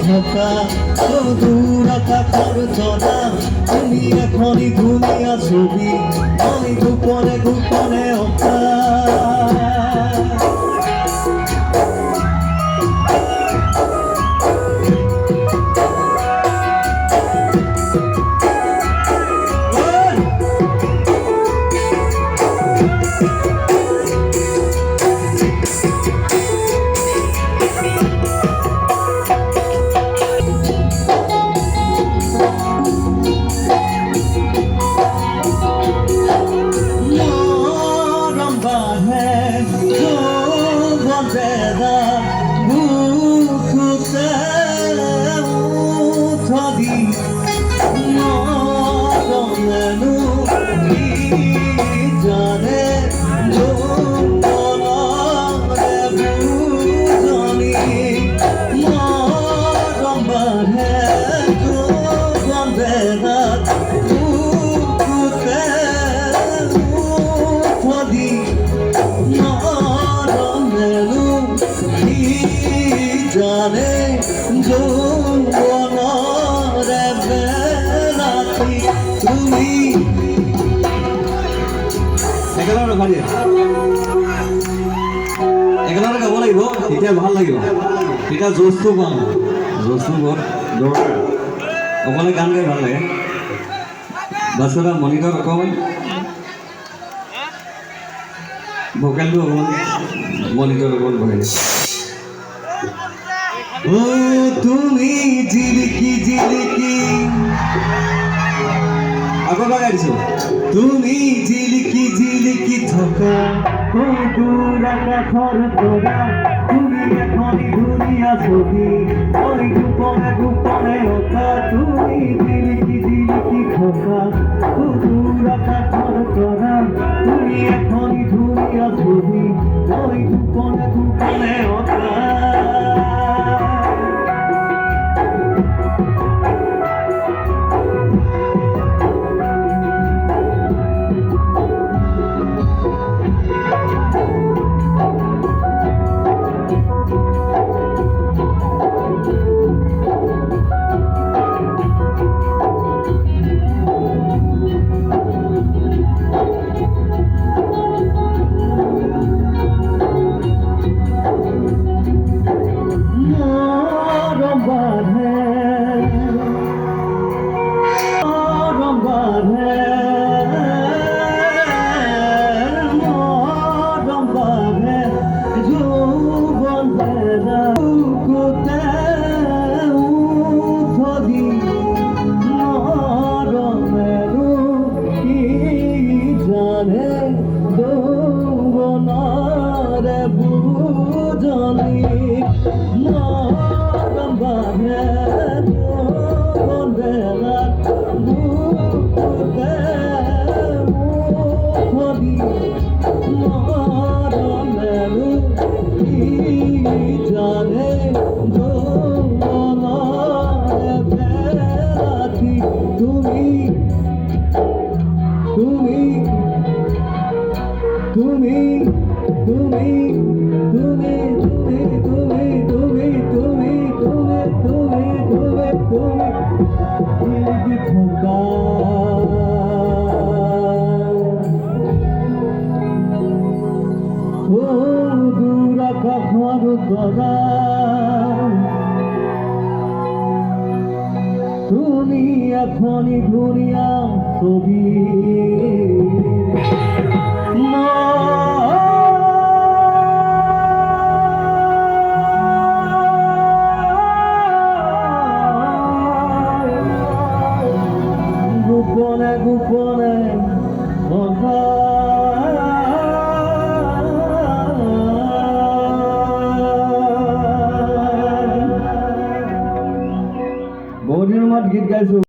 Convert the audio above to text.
ধোকা ও দূর আকাশের চড়া তুমি এখনই দুনিয়া ছবি আমি গোপনে গোপনে অকা জানে যৌবনরে বেলাতি তুমি একেবাৰে ভালে একেবাৰে গাব লাগিব তেতিয়া ভাল লাগিব তেতিয়া জোচটো পাম জোচটো বৰ দৰকাৰ অকলে গান গাই ভাল লাগে বাছৰা মনিটৰ অকণমান ভোকেলটো অকণমান মনিটৰ অকণমান বহাই ও তুমি জিলিকি জিলিকি আকৌ লগাই দিছো তুমি জিলিকি জিলিকি থকা ও দূৰ আকাশৰ তৰা তুমি এখনি ধুনীয়া ছবি ওই গোপনে গোপনে অকা তুমি জিলিকি জিলিকি থকা ও দূৰ আকাশৰ তৰা তুমি এখনি ধুনীয়া ছবি ওই গোপনে গোপনে অকা তুমি এখনি দুনিয়া ছবি গোপনে গোপনে বহুত দিনৰ মূৰত গীত গাইছো।